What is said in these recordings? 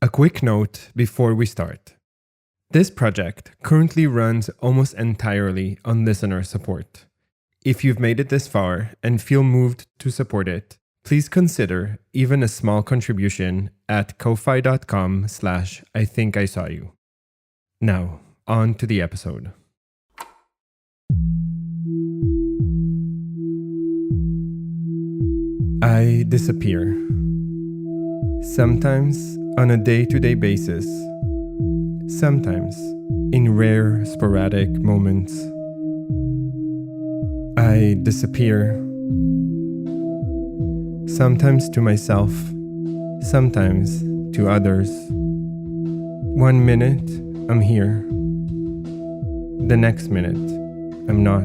A quick note before we start. This project currently runs almost entirely on listener support. If you've made it this far and feel moved to support it, please consider even a small contribution at ko-fi.com/IThinkIsawYou. Now, on to the episode. I disappear. Sometimes on a day-to-day basis. Sometimes in rare, sporadic moments. I disappear. Sometimes to myself, sometimes to others. 1 minute, I'm here. The next minute, I'm not.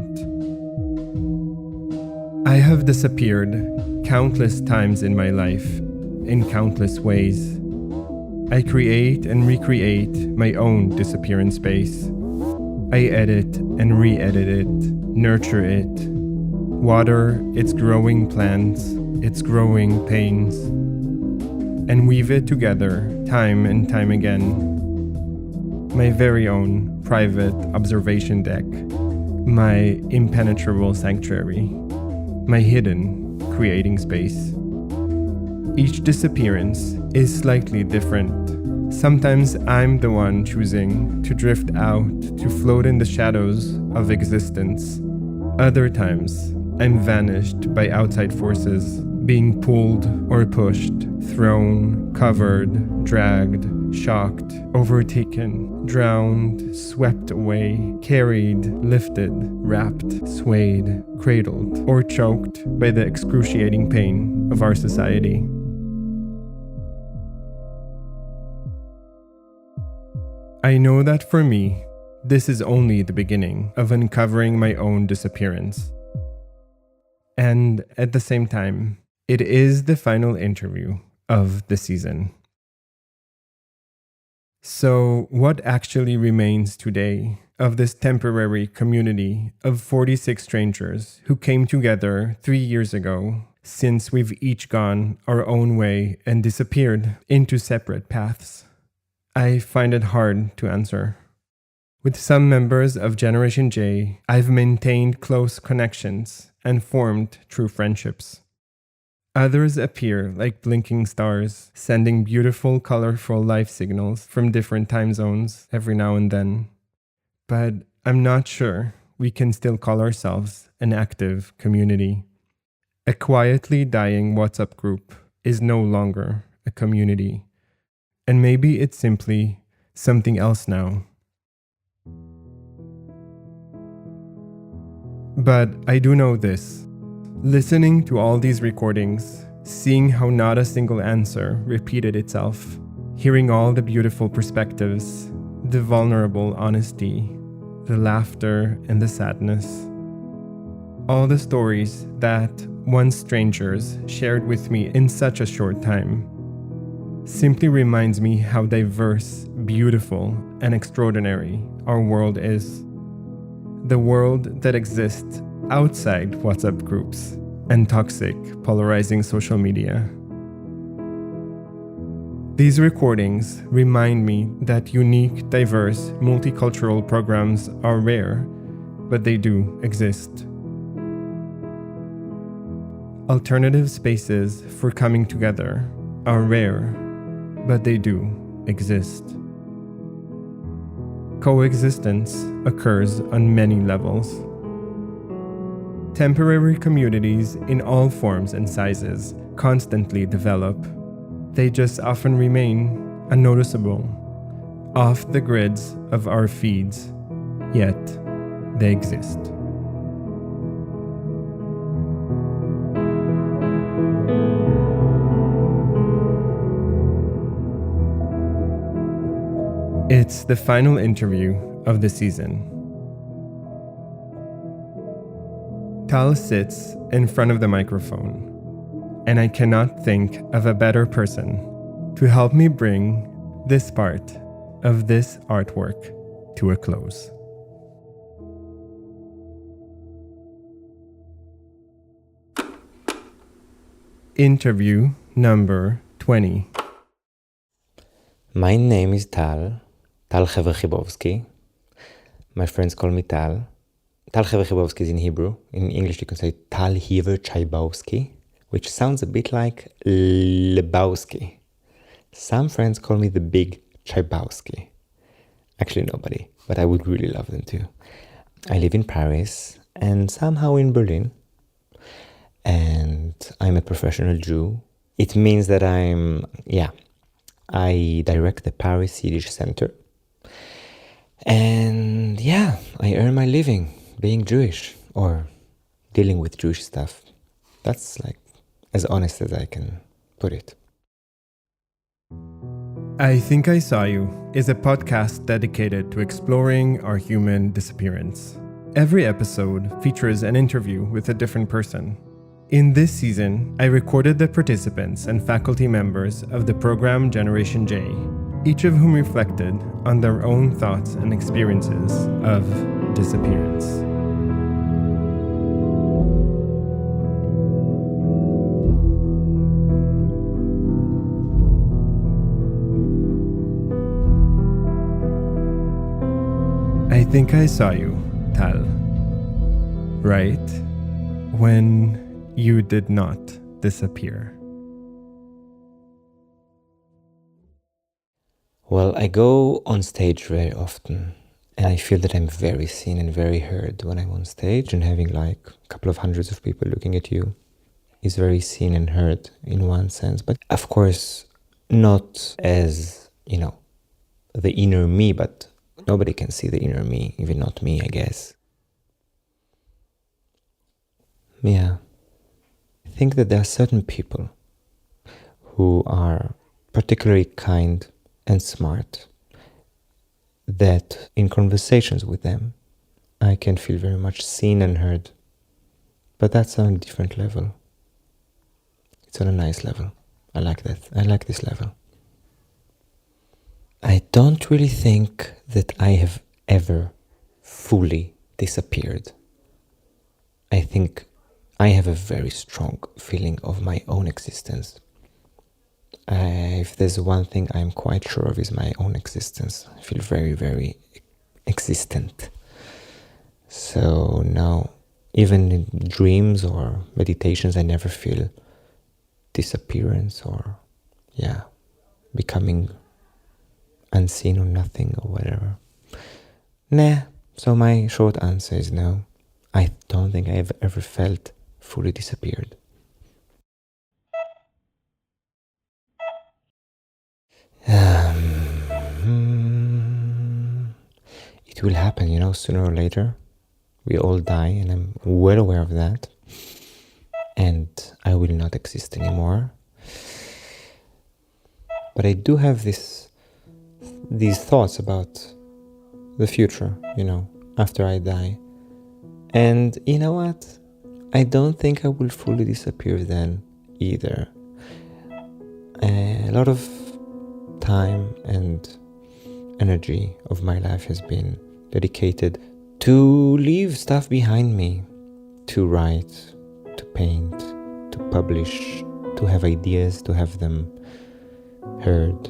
I have disappeared countless times in my life, in countless ways. I create and recreate my own disappearance space. I edit and re-edit it, nurture it, water its growing plants, its growing pains, and weave it together time and time again. My very own private observation deck, my impenetrable sanctuary, my hidden creating space. Each disappearance is slightly different. Sometimes I'm the one choosing to drift out, to float in the shadows of existence. Other times, I'm vanished by outside forces, being pulled or pushed, thrown, covered, dragged, shocked, overtaken, drowned, swept away, carried, lifted, wrapped, swayed, cradled, or choked by the excruciating pain of our society. I know that for me, this is only the beginning of uncovering my own disappearance. And at the same time, it is the final interview of the season. So, what actually remains today of this temporary community of 46 strangers who came together 3 years ago, since we've each gone our own way and disappeared into separate paths? I find it hard to answer. With some members of Generation J, I've maintained close connections and formed true friendships. Others appear like blinking stars, sending beautiful, colorful life signals from different time zones every now and then. But I'm not sure we can still call ourselves an active community. A quietly dying WhatsApp group is no longer a community. And maybe it's simply something else now. But I do know this. Listening to all these recordings, seeing how not a single answer repeated itself, hearing all the beautiful perspectives, the vulnerable honesty, the laughter and the sadness, all the stories that once strangers shared with me in such a short time, simply reminds me how diverse, beautiful, and extraordinary our world is. The world that exists outside WhatsApp groups and toxic, polarizing social media. These recordings remind me that unique, diverse, multicultural programs are rare, but they do exist. Alternative spaces for coming together are rare, but they do exist. Coexistence occurs on many levels. Temporary communities in all forms and sizes constantly develop. They just often remain unnoticeable, off the grids of our feeds, yet they exist. It's the final interview of the season. Tal sits in front of the microphone, and I cannot think of a better person to help me bring this part of this artwork to a close. Interview number 20. My name is Tal Hever-Chybowski. My friends call me Tal. Tal Hever-Chybowski is in Hebrew. In English, you can say Tal Hever-Chybowski, which sounds a bit like Lebowski. Some friends call me the Big Chybowski. Actually, nobody, but I would really love them to. I live in Paris and somehow in Berlin. And I'm a professional Jew. It means that I direct the Paris Yiddish Center. And I earn my living being Jewish or dealing with Jewish stuff. That's like as honest as I can put it. I Think I Saw You is a podcast dedicated to exploring our human disappearance. Every episode features an interview with a different person. In this season, I recorded the participants and faculty members of the program Generation J, each of whom reflected on their own thoughts and experiences of disappearance. I think I saw you, Tal. Right when you did not disappear. Well, I go on stage very often, and I feel that I'm very seen and very heard when I'm on stage, and having like a couple of hundreds of people looking at you is very seen and heard in one sense. But of course, not as, the inner me, but nobody can see the inner me, even not me, I guess. Yeah. I think that there are certain people who are particularly kind and smart that in conversations with them, I can feel very much seen and heard. But that's on a different level. It's on a nice level. I like that. I like this level. I don't really think that I have ever fully disappeared. I think I have a very strong feeling of my own existence. If there's one thing I'm quite sure of is my own existence. I feel very, very existent. So now, even in dreams or meditations, I never feel disappearance or, becoming unseen or nothing or whatever. Nah, so my short answer is no. I don't think I have ever felt fully disappeared. It will happen, sooner or later. We all die, and I'm well aware of that. And I will not exist anymore. But I do have these thoughts about the future, after I die. And you know what? I don't think I will fully disappear then either. A lot of time and energy of my life has been dedicated to leave stuff behind me, to write, to paint, to publish, to have ideas, to have them heard.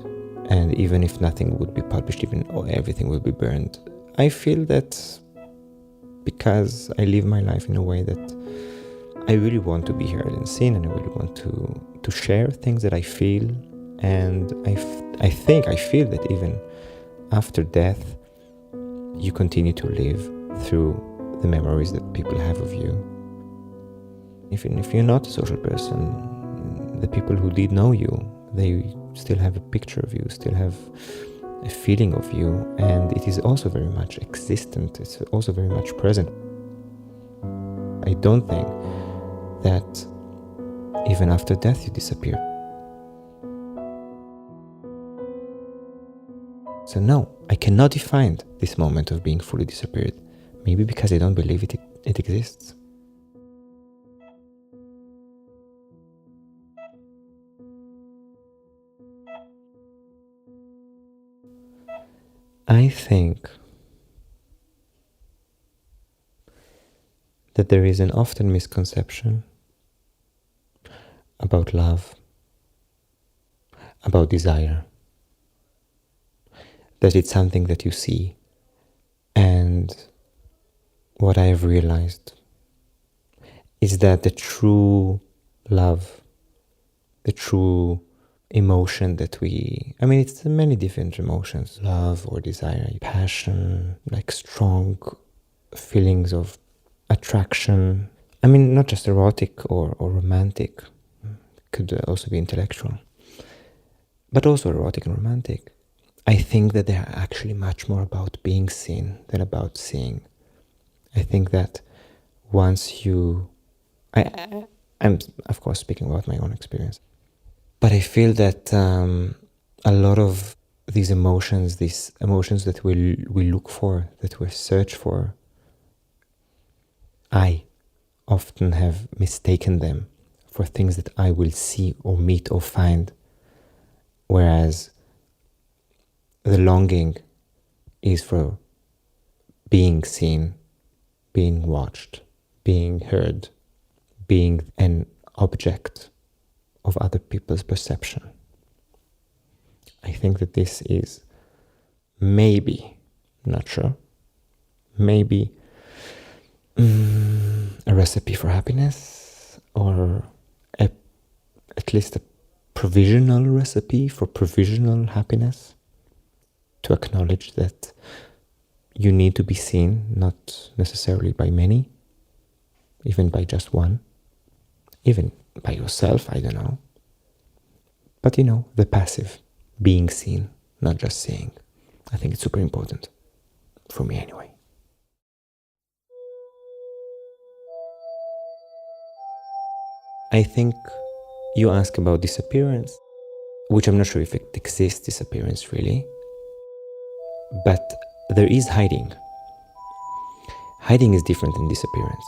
And even if nothing would be published, or everything will be burned, I feel that because I live my life in a way that I really want to be heard and seen, and I really want to share things that I feel. And I feel that even after death, you continue to live through the memories that people have of you. Even if you're not a social person, the people who did know you, they still have a picture of you, still have a feeling of you, and it is also very much existent, it's also very much present. I don't think that even after death you disappear. So no, I cannot define this moment of being fully disappeared. Maybe because I don't believe it exists. I think that there is an often misconception about love, about desire, that it's something that you see. And what I have realized is that the true love, the true emotion that it's many different emotions, love or desire, passion, like strong feelings of attraction. Not just erotic or romantic, could also be intellectual, but also erotic and romantic. I think that they are actually much more about being seen than about seeing. I think that once I'm of course speaking about my own experience, but I feel that a lot of these emotions that we look for, that we search for, I often have mistaken them for things that I will see or meet or find, whereas the longing is for being seen, being watched, being heard, being an object of other people's perception. I think that this is maybe, not sure, maybe a recipe for happiness, or at least a provisional recipe for provisional happiness, to acknowledge that you need to be seen, not necessarily by many, even by just one, even by yourself, I don't know. But the passive, being seen, not just seeing. I think it's super important, for me anyway. I think you ask about disappearance, which I'm not sure if it exists, disappearance really, but there is hiding. Hiding is different than disappearance.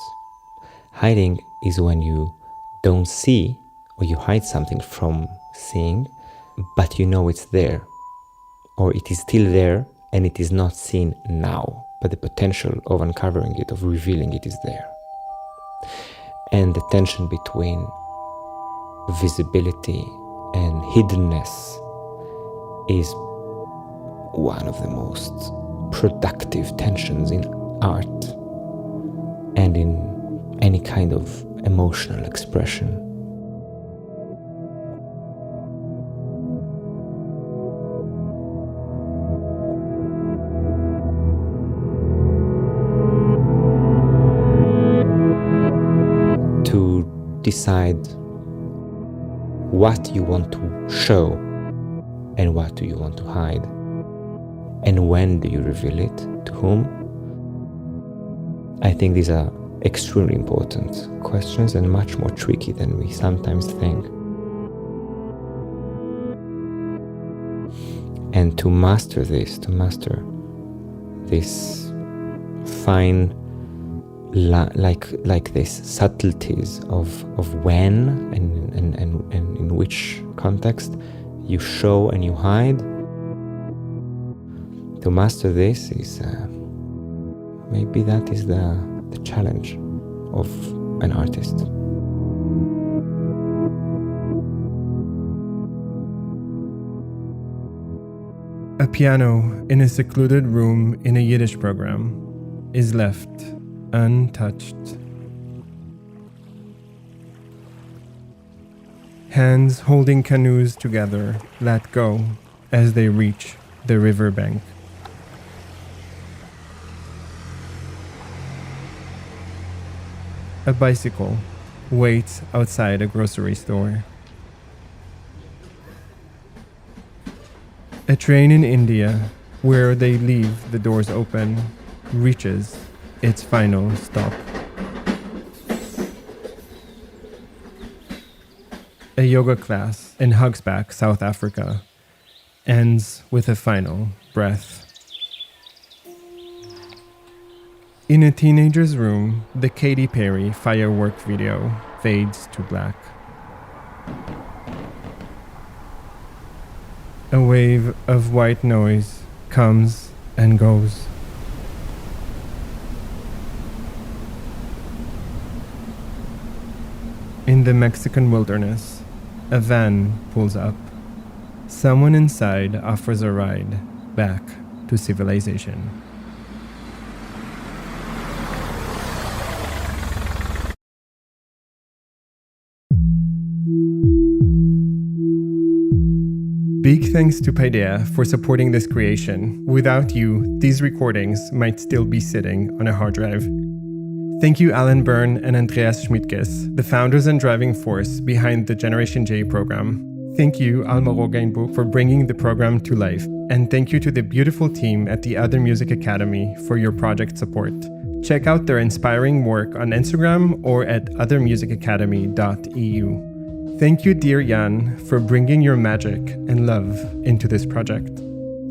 Hiding is when you don't see, or you hide something from seeing, but it's there, or it is still there and it is not seen now, but the potential of uncovering it, of revealing it, is there. And the tension between visibility and hiddenness is one of the most productive tensions in art and in any kind of emotional expression. To decide what you want to show and what do you want to hide, and when do you reveal it, to whom. I think these are extremely important questions and much more tricky than we sometimes think. And to master this fine like this subtleties of when and in which context you show and you hide, to master this is maybe that is the challenge of an artist. A piano in a secluded room in a Yiddish program is left untouched. Hands holding canoes together let go as they reach the riverbank. A bicycle waits outside a grocery store. A train in India, where they leave the doors open, reaches its final stop. A yoga class in Hugsback, South Africa, ends with a final breath. In a teenager's room, the Katy Perry firework video fades to black. A wave of white noise comes and goes. In the Mexican wilderness, a van pulls up. Someone inside offers a ride, back to civilization. Big thanks to Paideia for supporting this creation. Without you, these recordings might still be sitting on a hard drive. Thank you Alan Byrne and Andreas Schmidtges, the founders and driving force behind the Generation J program. Thank you Alma Rogainbuch for bringing the program to life. And thank you to the beautiful team at the Other Music Academy for your project support. Check out their inspiring work on Instagram or at othermusicacademy.eu. Thank you, dear Jan, for bringing your magic and love into this project.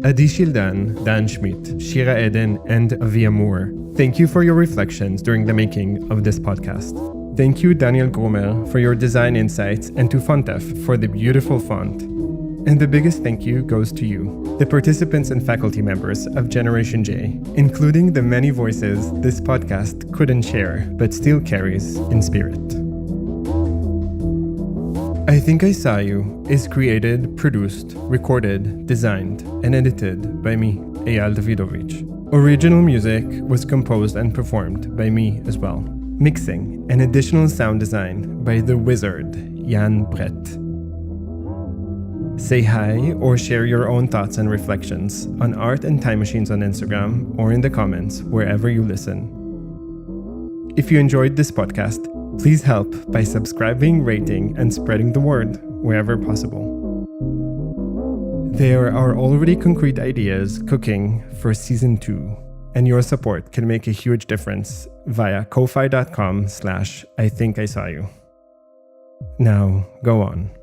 Adi Shildan, Dan Schmidt, Shira Eden, and Avia Moore, thank you for your reflections during the making of this podcast. Thank you, Daniel Grumer, for your design insights, and to Fontef for the beautiful font. And the biggest thank you goes to you, the participants and faculty members of Generation J, including the many voices this podcast couldn't share, but still carries in spirit. I Think I Saw You is created, produced, recorded, designed, and edited by me, Eyal Davidovitch. Original music was composed and performed by me as well. Mixing and additional sound design by the wizard, Jan Brett. Say hi or share your own thoughts and reflections on Art and Time Machines on Instagram or in the comments wherever you listen. If you enjoyed this podcast, please help by subscribing, rating, and spreading the word wherever possible. There are already concrete ideas cooking for Season 2, and your support can make a huge difference via ko-fi.com/I think I saw you. Now, go on.